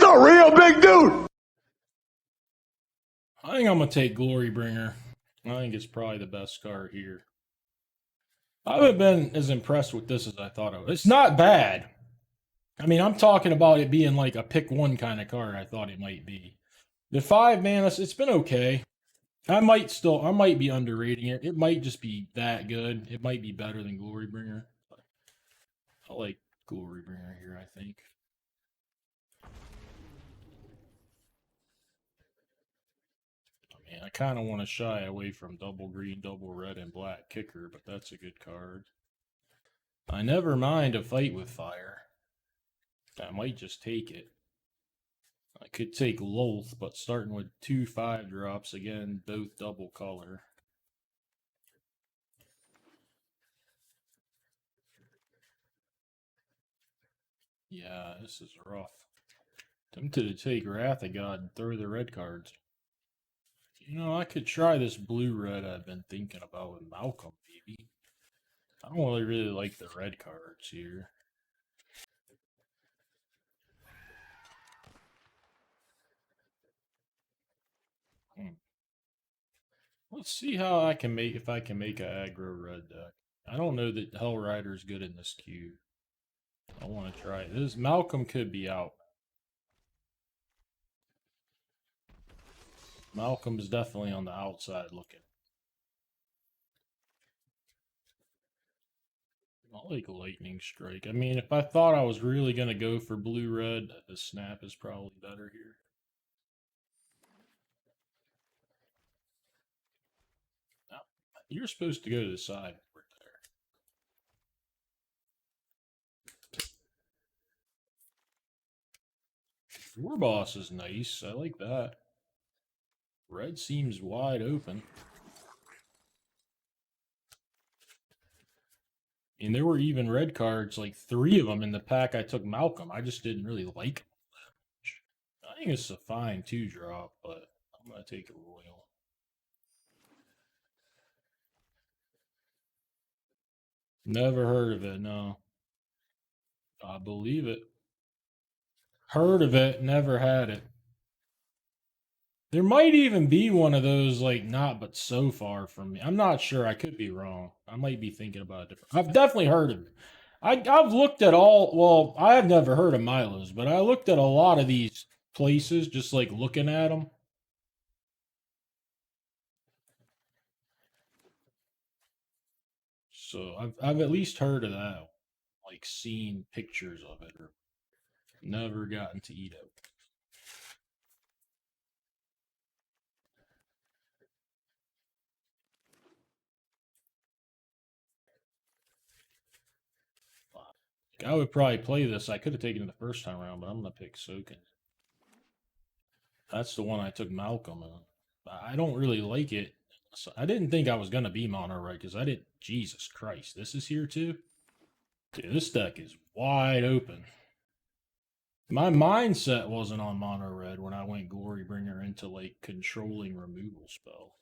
a real big dude. I think I'm going to take Glorybringer. I think it's probably the best card here. I haven't been as impressed with this as I thought I would. It's not bad. I mean, I'm talking about it being like a pick one kind of card I thought it might be. The 5 mana, it's been okay. I might be underrating it. It might just be that good. It might be better than Glorybringer. I like Glorybringer here, I think. I mean, I kind of want to shy away from double green, double red, and black kicker, but that's a good card. I never mind a fight with fire. I might just take it. I could take Loth, but starting with 2 5-drops, again, both double color. Yeah, this is rough. Tempted to take Wrath of God and throw the red cards. You know, I could try this blue-red I've been thinking about with Malcolm, maybe. I don't really like the red cards here. Let's see how I can make, if I can make an aggro red deck. I don't know that Hell Rider's good in this queue. I want to try it. This Malcolm could be out. Malcolm's definitely on the outside looking. I like Lightning Strike. I mean, if I thought I was really going to go for blue-red, the Snap is probably better here. Now, you're supposed to go to the side right there. War Boss is nice. I like that. Red seems wide open. And there were even red cards, like 3 of them in the pack I took Malcolm. I just didn't really like them that much. I think it's a fine 2-drop, but I'm going to take a Royal. Never heard of it, no. I believe it. Heard of it, never had it. There might even be one of those, like, not but so far from me. I'm not sure. I could be wrong. I might be thinking about it different. I've definitely heard of it. I've looked at all, well, I have never heard of Milo's, but I looked at a lot of these places, just like looking at them. So I've at least heard of that, like seen pictures of it, or never gotten to eat it. I would probably play this. I could have taken it the first time around, but I'm gonna pick Soakin'. That's the one I took Malcolm in. I don't really like it. So I didn't think I was gonna be mono red because I didn't. Jesus Christ, this is here too. Dude, this deck is wide open. My mindset wasn't on mono red when I went Glorybringer into like controlling removal spell.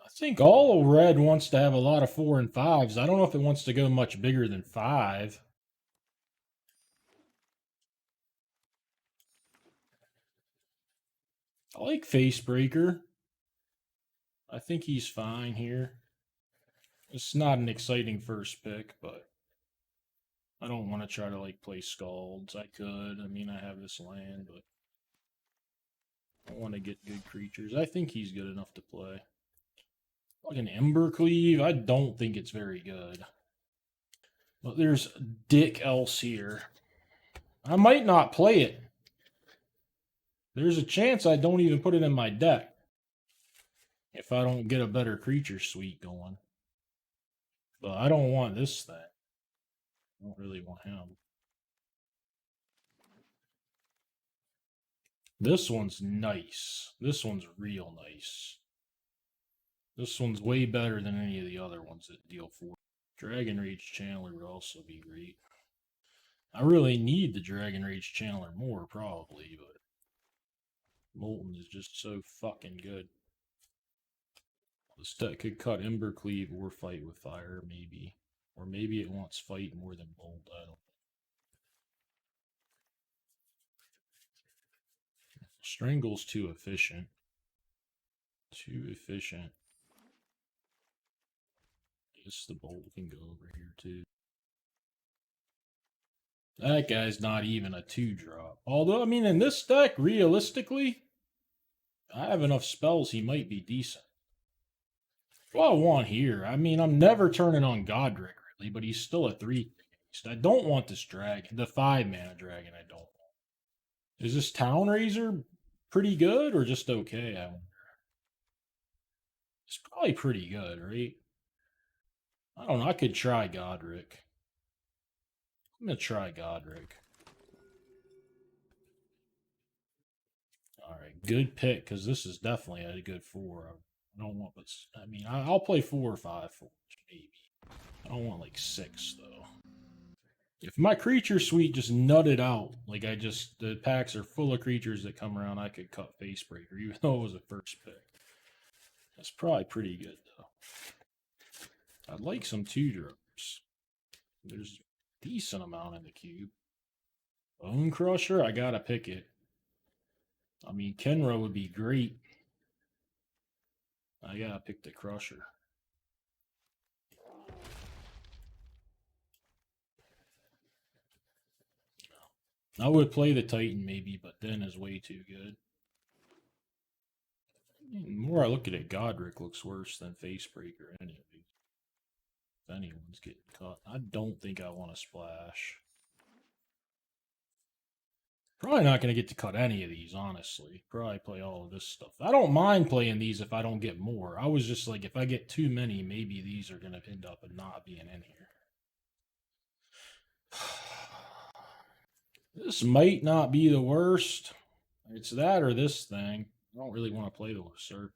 I think all red wants to have a lot of 4 and 5s. I don't know if it wants to go much bigger than 5. I like Facebreaker. I think he's fine here. It's not an exciting first pick, but I don't want to try to like play Scalds. I could. I mean, I have this land, but I want to get good creatures. I think he's good enough to play. Like an Embercleave, I don't think it's very good. But there's Dick else here. I might not play it. There's a chance I don't even put it in my deck if I don't get a better creature suite going. But I don't want this thing. I don't really want him. This one's nice. This one's real nice. This one's way better than any of the other ones that deal 4. Dragon Rage Channeler would also be great. I really need the Dragon Rage Channeler more, probably, but Molten is just so fucking good. This deck could cut Embercleave or Fight with Fire, maybe. Or maybe it wants Fight more than Bolt, I don't know. Strangle's too efficient. Too efficient. Guess the bolt can go over here too. That guy's not even a 2-drop. Although, I mean, in this deck, realistically, I have enough spells he might be decent. What I want here, I mean, I'm never turning on Godric, really, but he's still a 3. I don't want this dragon. The 5-mana dragon I don't want. Is this Town Razor pretty good or just okay, I wonder? It's probably pretty good, right? I don't know. I could try Godric. I'm going to try Godric. All right, good pick, because this is definitely a good 4. I don't want, but I mean, I'll play 4 or 5 4 maybe. I don't want like 6 though. If my creature suite just nutted out, like the packs are full of creatures that come around, I could cut Facebreaker, even though it was a first pick. That's probably pretty good though. I'd like some 2-drops. There's a decent amount in the cube. Bone Crusher, I gotta pick it. I mean, Kenra would be great. I gotta pick the Crusher. I would play the Titan maybe, but Den is way too good. The more I look at it, Godric looks worse than Facebreaker, any of these. If anyone's getting caught. I don't think I want to splash. Probably not going to get to cut any of these, honestly. Probably play all of this stuff. I don't mind playing these if I don't get more. I was just like, if I get too many, maybe these are going to end up and not being in here. This might not be the worst. It's that or this thing. I don't really want to play the Serpent.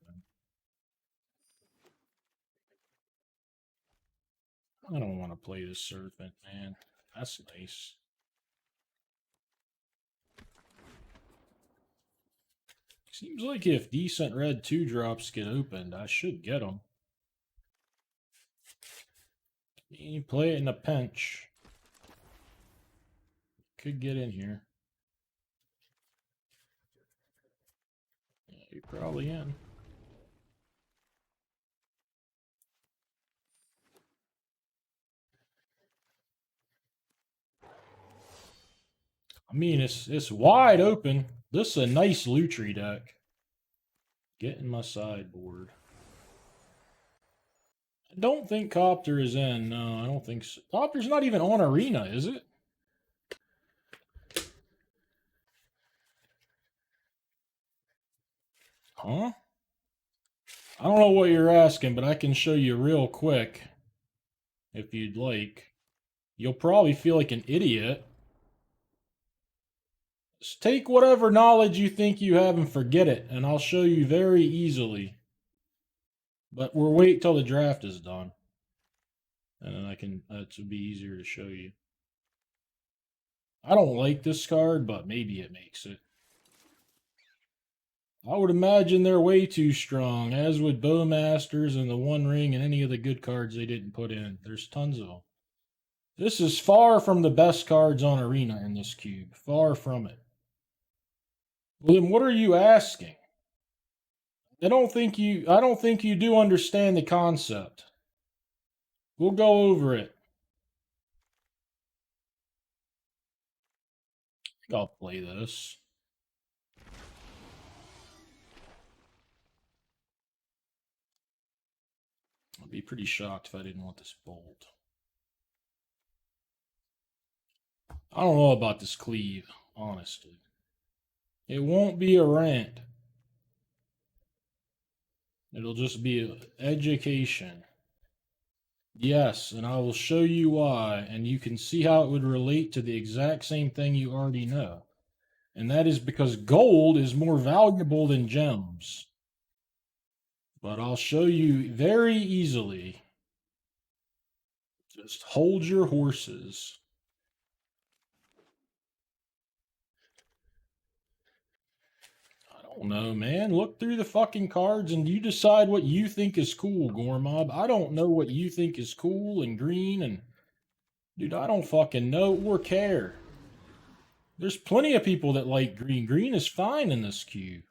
I don't want to play this Serpent, man. That's nice. Seems like if decent red 2-drops get opened, I should get them. You play it in a pinch. Could get in here. Yeah, you're probably in. I mean, it's wide open. This is a nice Lutri deck. Get in my sideboard. I don't think Copter is in. No, I don't think so. Copter's not even on Arena, is it? Huh? I don't know what you're asking, but I can show you real quick if you'd like. You'll probably feel like an idiot. Just take whatever knowledge you think you have and forget it, and I'll show you very easily. But we'll wait till the draft is done. And then that should be easier to show you. I don't like this card, but maybe it makes it. I would imagine they're way too strong, as would Bowmasters and the One Ring and any of the good cards they didn't put in. There's tons of them. This is far from the best cards on Arena in this cube. Far from it. Well, then what are you asking? I don't think you do understand the concept. We'll go over it. I think I'll play this. I'd be pretty shocked if I didn't want this bolt. I don't know about this cleave, honestly. It won't be a rant. It'll just be education. Yes, and I will show you why, and you can see how it would relate to the exact same thing you already know. And that is because gold is more valuable than gems. But I'll show you very easily. Just hold your horses. I don't know, man. Look through the fucking cards and you decide what you think is cool, Gormob. I don't know what you think is cool and green and... Dude, I don't fucking know or care. There's plenty of people that like green. Green is fine in this queue.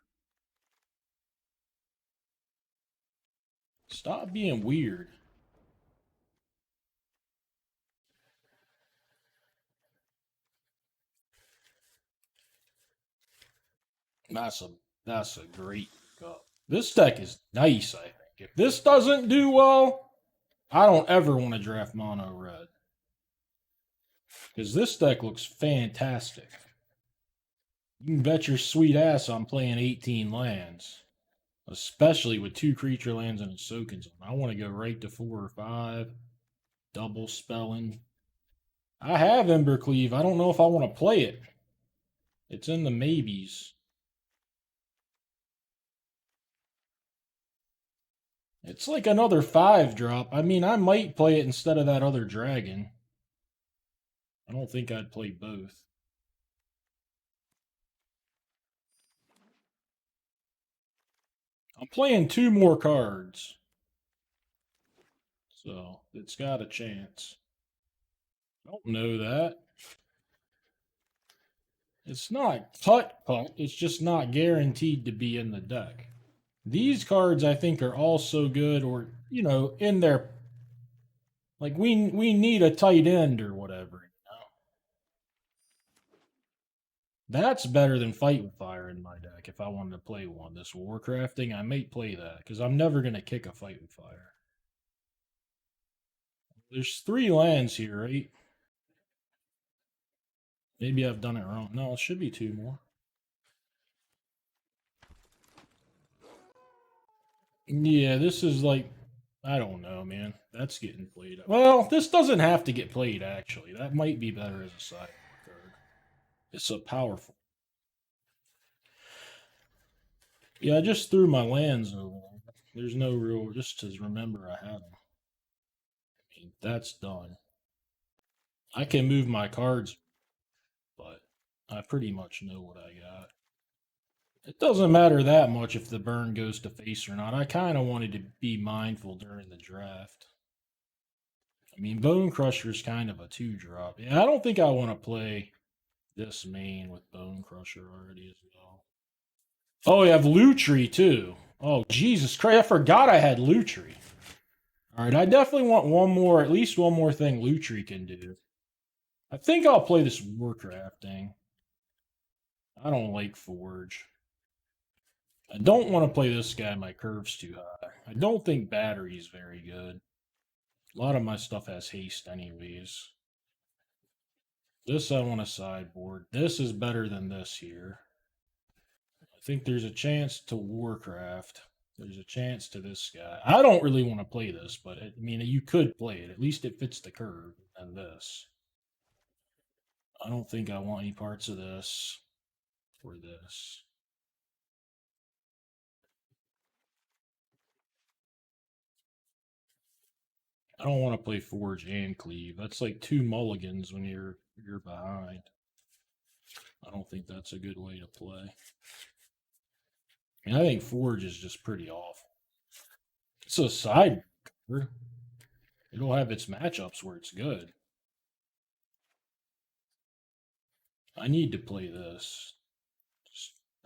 Stop being weird. That's a great cup. This deck is nice, I think. If this doesn't do well, I don't ever want to draft mono red. Because this deck looks fantastic. You can bet your sweet ass I'm playing 18 lands. Especially with 2 creature lands and a soaking zone. I want to go right to 4 or 5. Double spelling. I have Embercleave. I don't know if I want to play it. It's in the maybes. It's like another 5-drop. I mean, I might play it instead of that other dragon. I don't think I'd play both. I'm playing 2 more cards. So, it's got a chance. I don't know that. It's not cut, it's just not guaranteed to be in the deck. These cards, I think, are also good, or, you know, in their... Like, we need a tight end or whatever, you know? That's better than Fight with Fire in my deck if I wanted to play one. This Warcrafting, I may play that, because I'm never going to kick a Fight with Fire. There's 3 lands here, right? Maybe I've done it wrong. No, it should be 2 more. Yeah, this is like, I don't know, man. That's getting played. Well, this doesn't have to get played, actually. That might be better as a sideboard card. It's so powerful. Yeah, I just threw my lands over there. There's no real, just to remember I had them. I mean, that's done. I can move my cards, but I pretty much know what I got. It doesn't matter that much if the burn goes to face or not. I kind of wanted to be mindful during the draft. I mean, Bone Crusher is kind of a 2-drop. Yeah, I don't think I want to play this main with Bone Crusher already as well. Oh, you have Lutri too. Oh, Jesus Christ. I forgot I had Lutri. All right, I definitely want one more, at least one more thing Lutri can do. I think I'll play this Warcrafting. I don't like Forge. I don't want to play this guy. My curve's too high. I don't think battery is very good. A lot of my stuff has haste anyways. This I want to sideboard. This is better than this here. I think there's a chance to Warcraft. There's a chance to this guy. I don't really want to play this, but I mean, you could play it. At least it fits the curve. And this. I don't think I want any parts of this or this. I don't want to play Forge and Cleave. That's like 2 mulligans when you're behind. I don't think that's a good way to play. I mean, I think Forge is just pretty awful. It's a side cover. It'll have its matchups where it's good. I need to play this.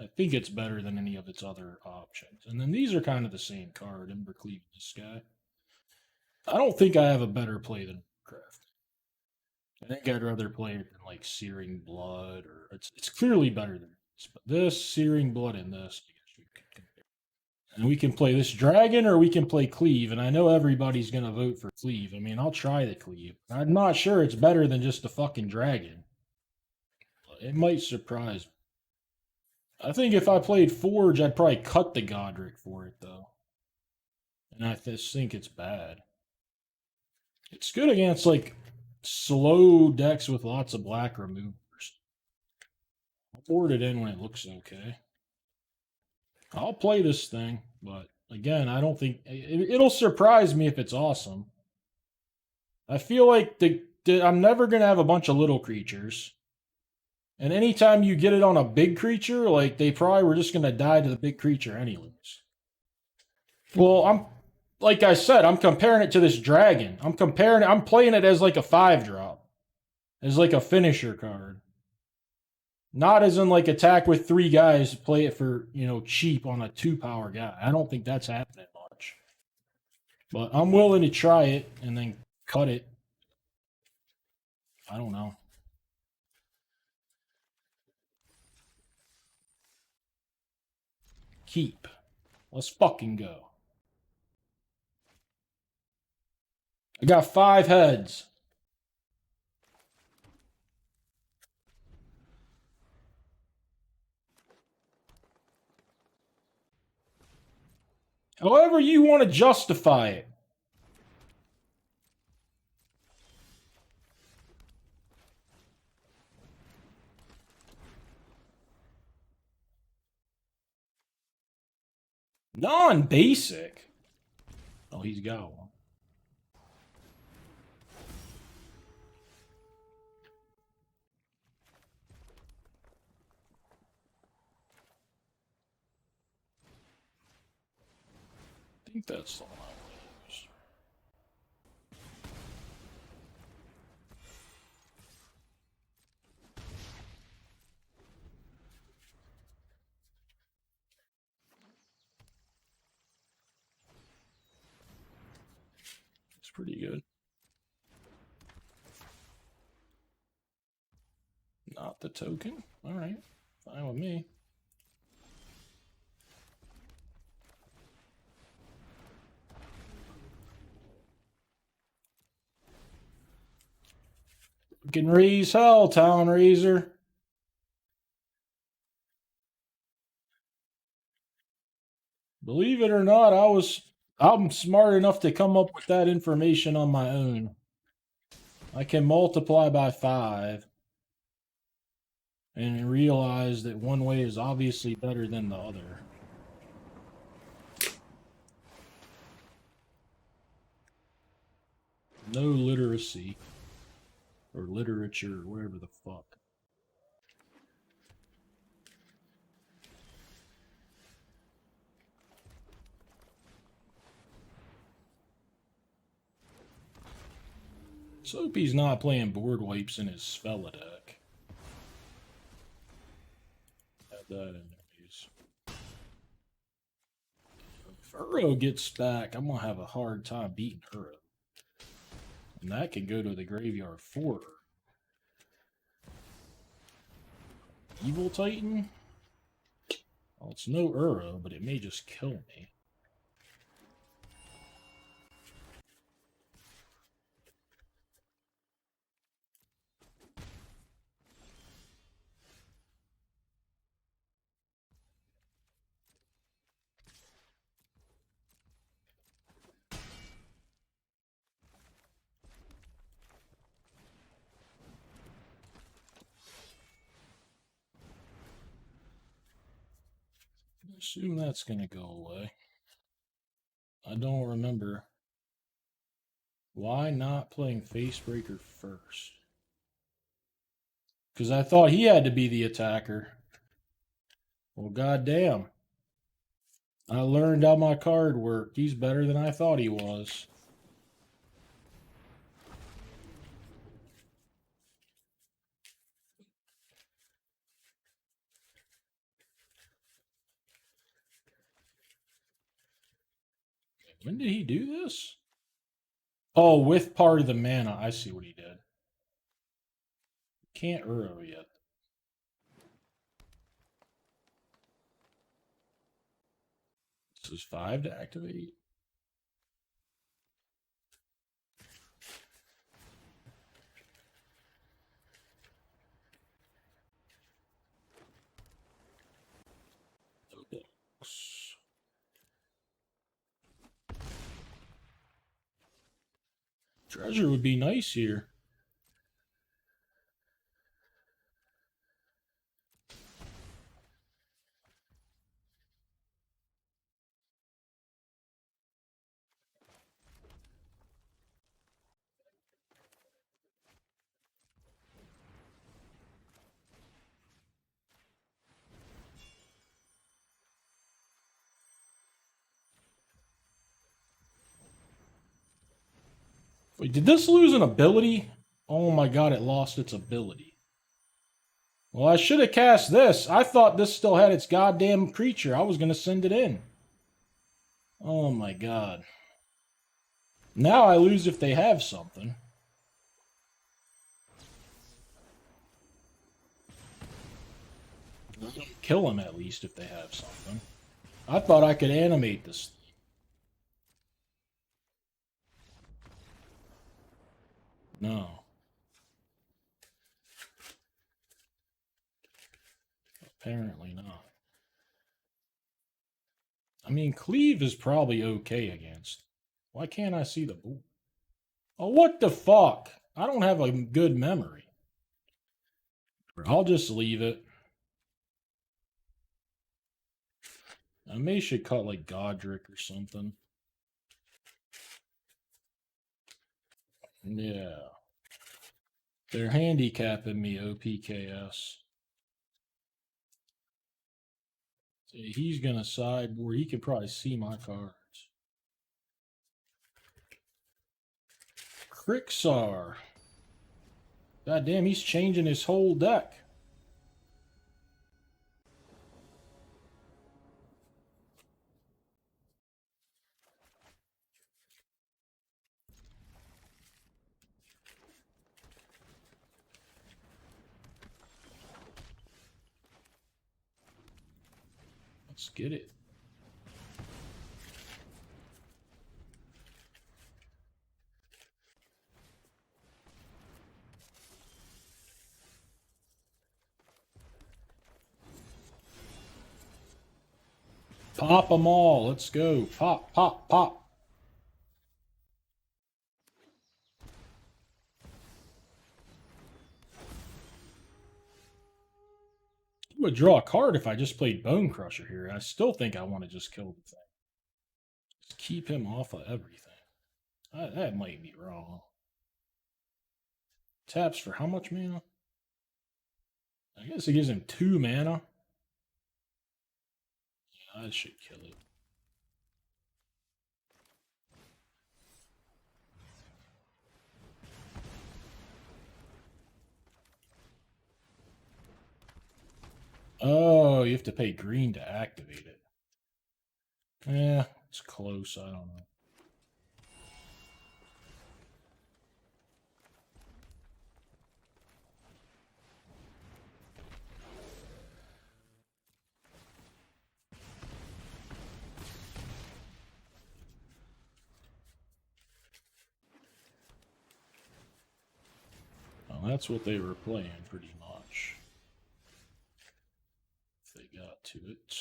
I think it's better than any of its other options. And then these are kind of the same card. Embercleave, this guy. I don't think I have a better play than Warcraft. I think I'd rather play it than like Searing Blood, or it's clearly better than this. But this, Searing Blood, and this, I guess we could compare. And we can play this Dragon, or we can play Cleave. And I know everybody's gonna vote for Cleave. I mean, I'll try the Cleave. I'm not sure it's better than just a fucking Dragon. It might surprise me. I think if I played Forge, I'd probably cut the Godric for it, though. And I just think it's bad. It's good against, like, slow decks with lots of black removers. I'll board it in when it looks okay. I'll play this thing, but again, I don't think... It'll surprise me if it's awesome. I feel like I'm never going to have a bunch of little creatures. And anytime you get it on a big creature, like, they probably were just going to die to the big creature anyways. Well, like I said, I'm comparing it to this dragon. I'm playing it as like a 5-drop. As like a finisher card. Not as in like attack with 3 guys, play it for, cheap on a 2-power guy. I don't think that's happening much. But I'm willing to try it and then cut it. I don't know. Keep. Let's fucking go. I got 5 heads. However you want to justify it. Non-basic? Oh, he's got one. I think that's the one I want to use. It's pretty good. Not the token? Alright. Fine with me. We can raise hell, Town Raiser. Believe it or not, I'm smart enough to come up with that information on my own. I can multiply by 5 and realize that one way is obviously better than the other. No literacy. Or literature, whatever the fuck. So hope he's not playing board wipes in his Svella deck. Add that in there, please. If Uro gets back, I'm gonna have a hard time beating Uro. And that can go to the graveyard for her. Evil Titan? Well, it's no Uro, but it may just kill me. Assume that's gonna go away. I don't remember. Why not playing Facebreaker first? Because I thought he had to be the attacker. Well, goddamn. I learned how my card worked. He's better than I thought he was. When did he do this? Oh, with part of the mana. I see what he did. Can't Uro yet. This is 5 to activate. Treasure would be nice here. Wait, did this lose an ability? Oh my god, it lost its ability. Well, I should have cast this. I thought this still had its goddamn creature. I was going to send it in. Oh my god. Now I lose if they have something. Kill them at least if they have something. I thought I could animate this. No. Apparently not. I mean, Cleave is probably okay against. Why can't I see the board? Oh, what the fuck? I don't have a good memory. I'll just leave it. I may should cut like Godric or something. Yeah. They're handicapping me, OPKS. See, he's going to sideboard. He can probably see my cards. Krixar. God damn, he's changing his whole deck. Let's get it. Pop them all. Let's go. Pop, pop, pop. I would draw a card if I just played Bone Crusher here. I still think I want to just kill the thing. Just keep him off of everything. That might be wrong. Taps for how much mana? I guess it gives him 2 mana. Yeah, I should kill it. Oh, you have to pay green to activate it. Yeah, it's close. I don't know. Well, that's what they were playing pretty much. If they got to it.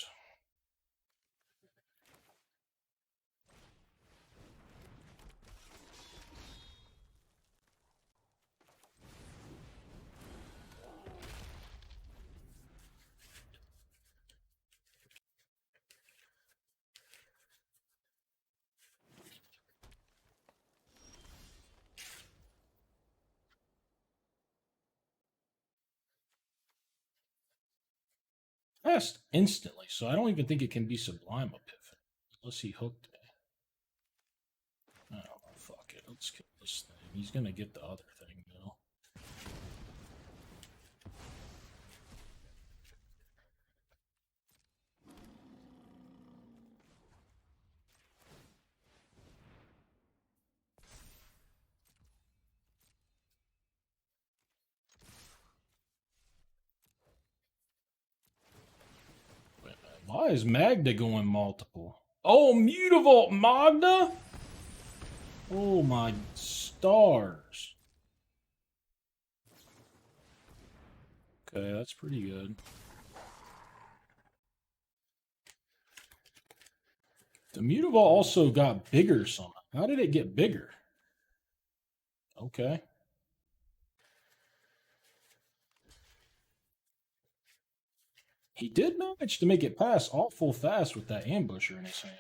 Fast instantly, so I don't even think it can be Sublime Epiphany. Unless he hooked me. Oh, fuck it. Let's kill this thing. He's gonna get the other thing, though. Why is Magda going multiple? Oh, Mutavault Magda? Oh my stars. Okay, that's pretty good. The Mutavault also got bigger somehow. How did it get bigger? Okay. He did manage to make it pass awful fast with that ambusher in his hand.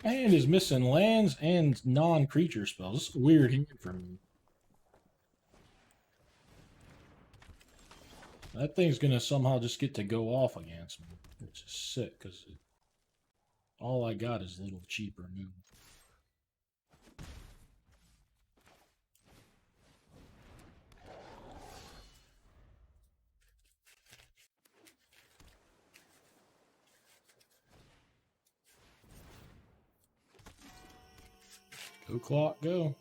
My hand is missing lands and non-creature spells. This is a weird hand for me. That thing's gonna somehow just get to go off against me, which is sick, because all I got is a little cheap removal. Go clock, go.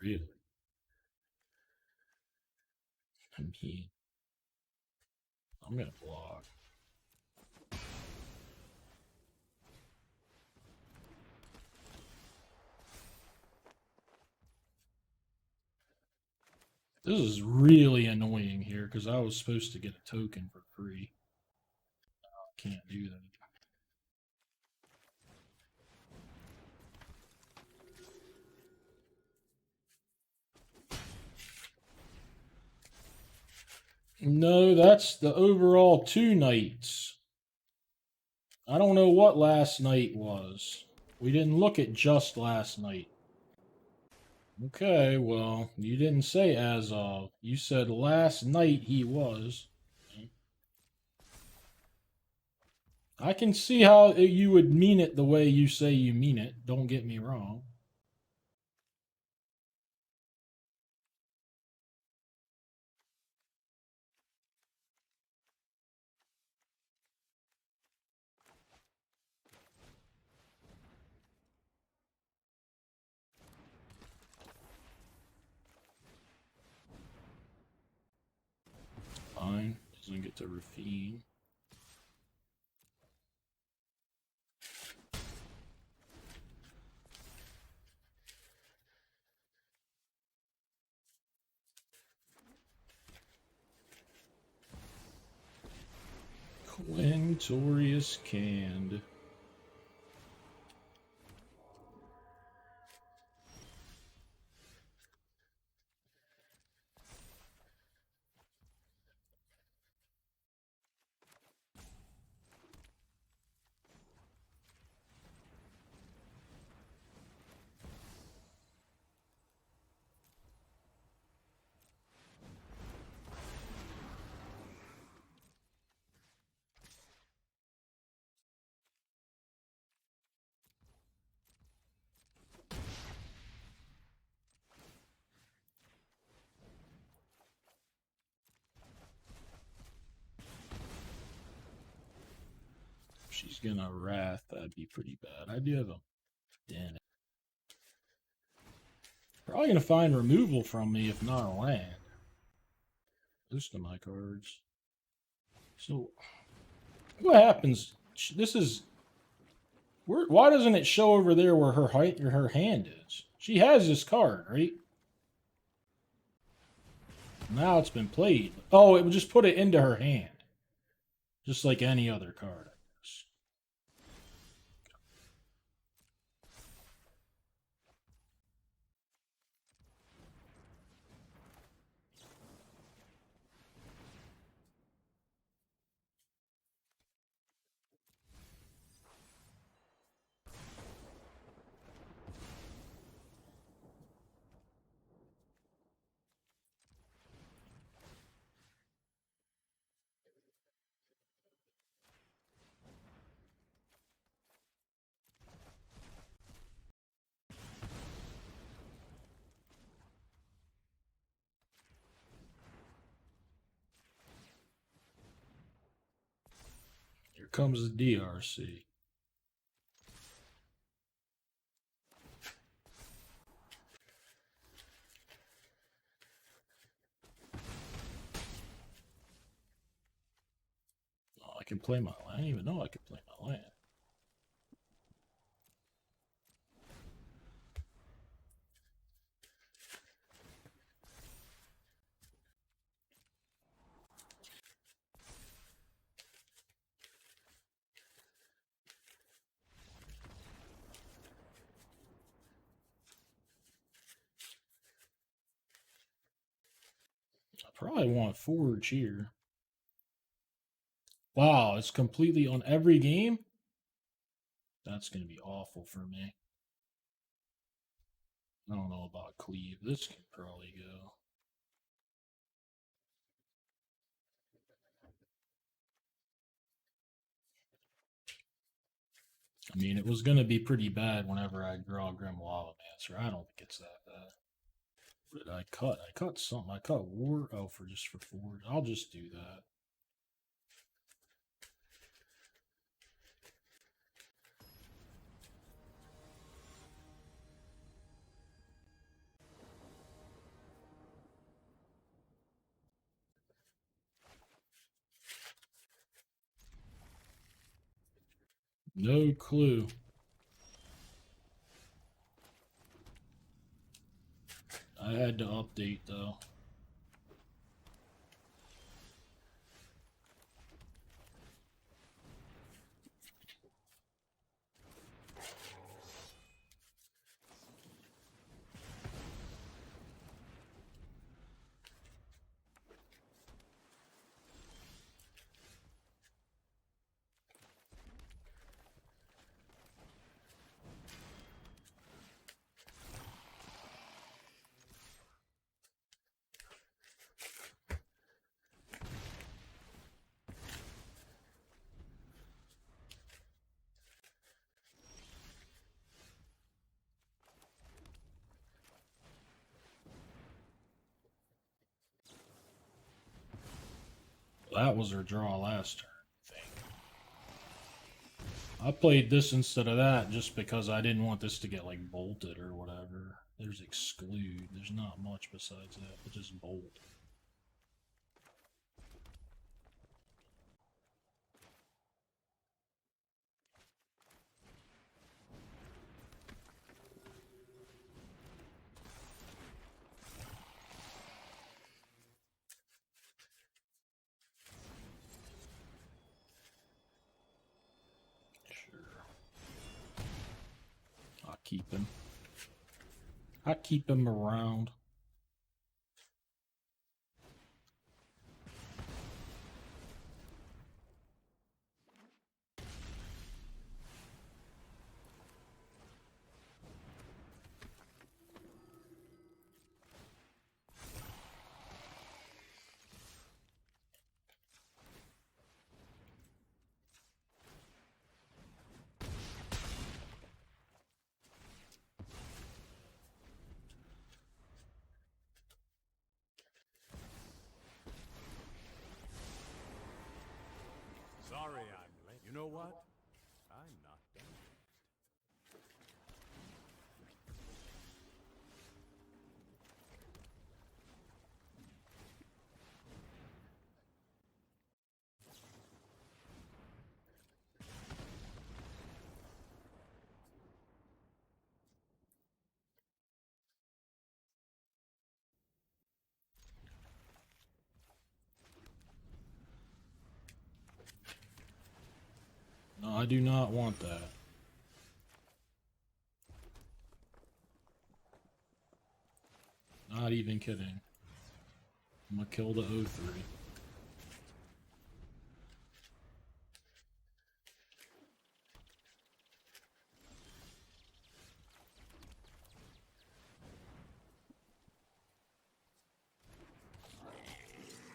Really? I mean, I'm gonna block. This is really annoying here because I was supposed to get a token for free. I can't do that. No, that's the overall 2 nights. I don't know what last night was. We didn't look at just last night. Okay, well, you didn't say as of. You said last night he was. I can see how you would mean it the way you say you mean it. Don't get me wrong. Fine. Doesn't get to refine. Quintorius canned. She's gonna wrath. That'd be pretty bad. I do have a. Damn it. Probably gonna find removal from me if not a land. Most of my cards. So, what happens? This is. Why doesn't it show over there where her height or her hand is? She has this card, right? Now it's been played. Oh, it would just put it into her hand. Just like any other card, I guess. Here comes the DRC. Oh, I can play my land. I didn't even know I could play my land. I probably want Forge here. Wow, it's completely on every game? That's going to be awful for me. I don't know about Cleve. This can probably go. I mean, it was going to be pretty bad whenever I draw Grim Lavamancer. I don't think it's that bad. What did I cut? I cut something. I cut War. Oh, for 4. I'll just do that. No clue. I had to update though. That was her draw last turn, I think. I played this instead of that just because I didn't want this to get like bolted or whatever. There's exclude. There's not much besides that, but just bolt. I'll keep him. I keep him around. Sorry I'm late. You know what? I'm not done. No, I do not want that. Not even kidding. I'm gonna kill the O3.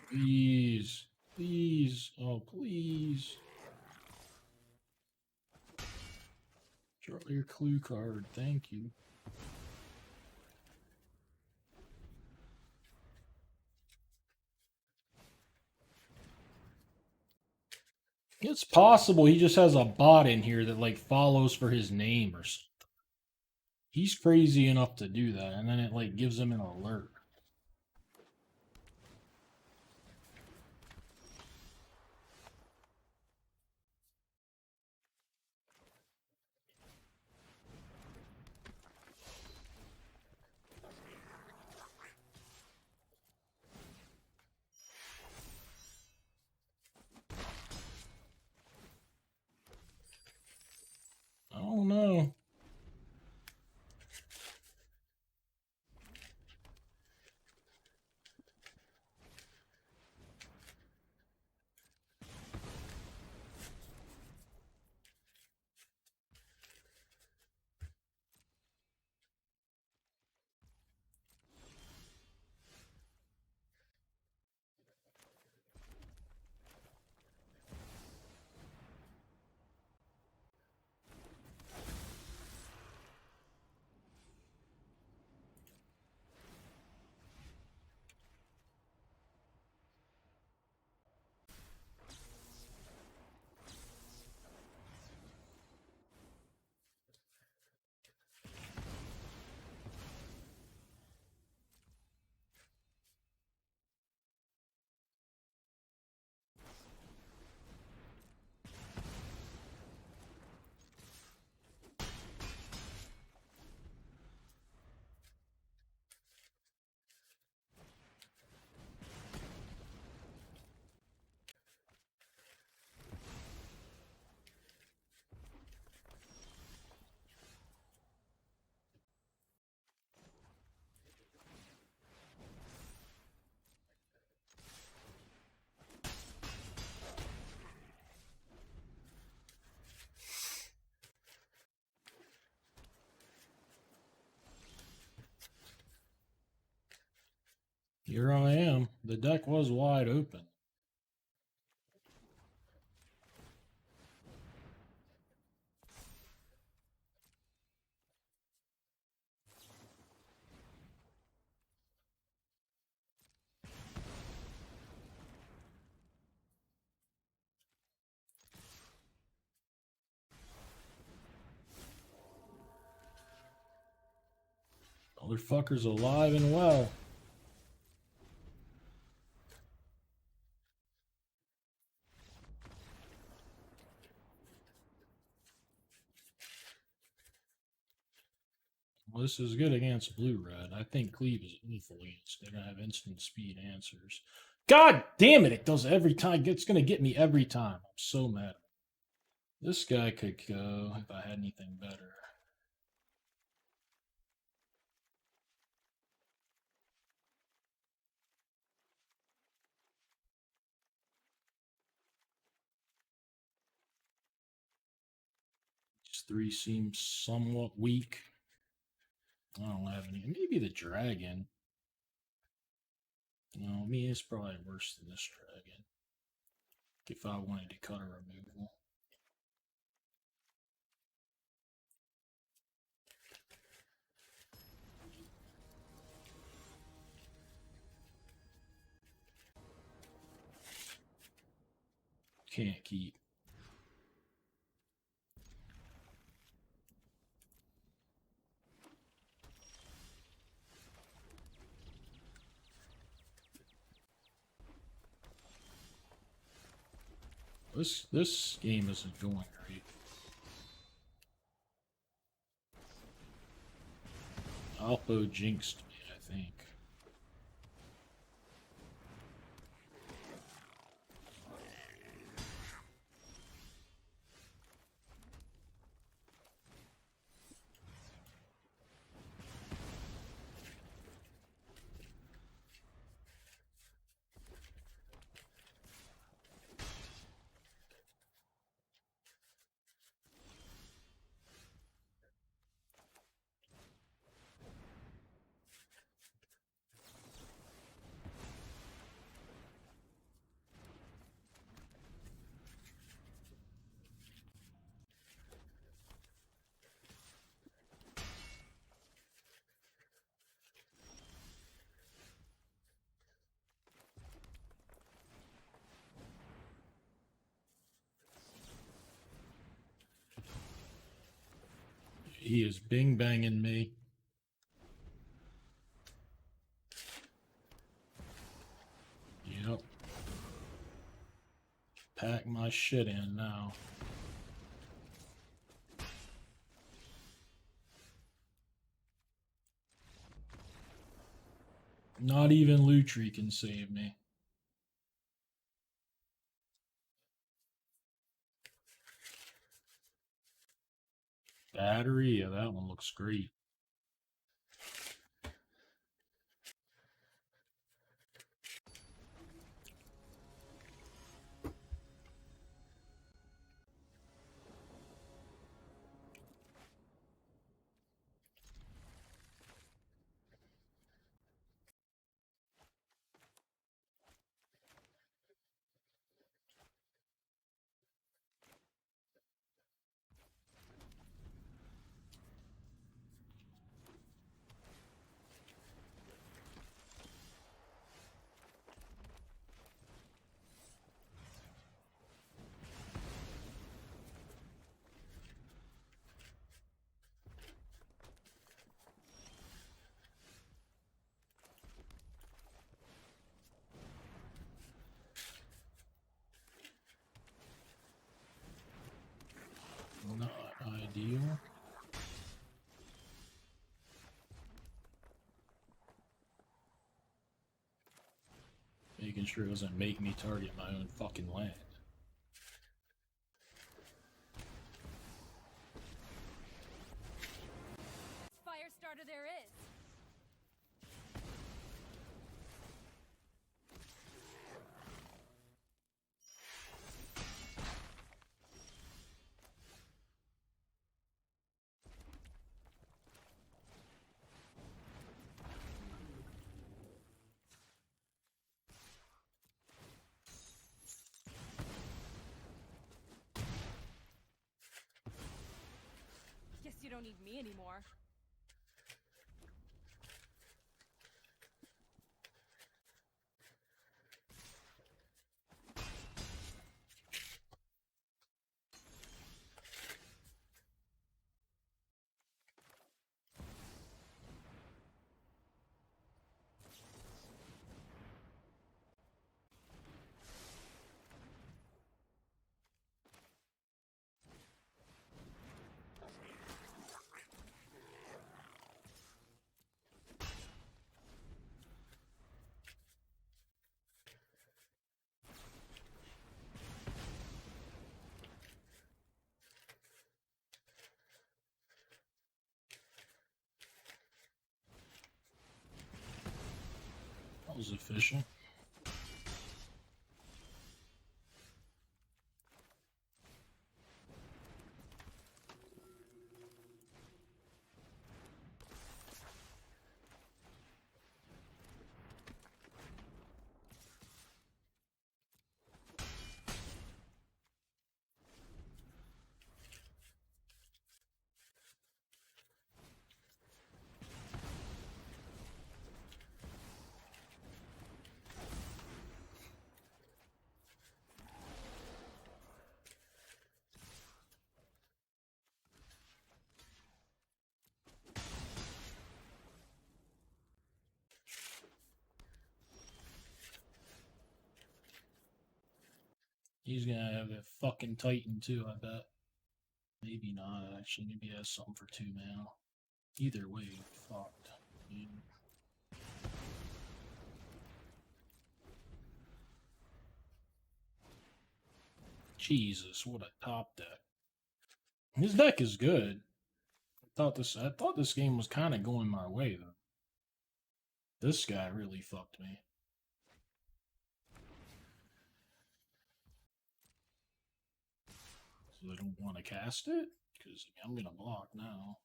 Please. Please. Oh, please. Draw your clue card. Thank you. It's possible he just has a bot in here that like follows for his name or something. He's crazy enough to do that, and then it like gives him an alert. I don't know. Here I am. The deck was wide open. Motherfucker's alive and well. Well, this is good against blue-red. I think Cleve is awful against. They're going to have instant speed answers. God damn it! It does every time. It's going to get me every time. I'm so mad. This guy could go if I had anything better. These three seems somewhat weak. I don't have any. Maybe the dragon. No, me is probably worse than this dragon. If I wanted to cut a removal. Can't keep. This game isn't going great. Alpo jinxed me, I think. He is bing banging me. Yep. Pack my shit in now. Not even Lutri can save me. Battery, yeah, that one looks great. Not ideal. Making sure it doesn't make me target my own fucking land. Fire starter there is. you don't need me anymore. That was efficient. He's gonna have that fucking Titan too, I bet. Maybe not, actually. Maybe he has something for 2 mana. Either way, fucked. Dude. Jesus, what a top deck. His deck is good. I thought this game was kind of going my way though. This guy really fucked me. So I don't want to cast it? Because I'm going to block now.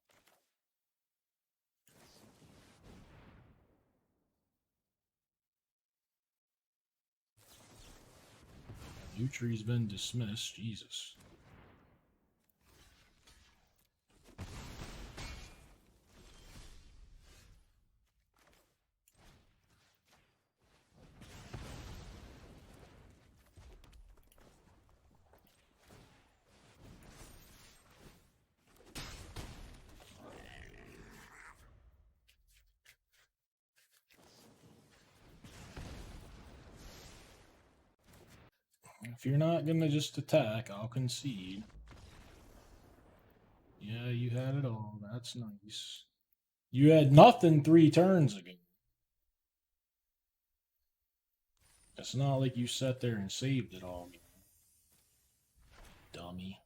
Nutri's been dismissed. Jesus. If you're not gonna just attack, I'll concede. Yeah, you had it all. That's nice. You had nothing 3 turns ago. It's not like you sat there and saved it all. Dummy.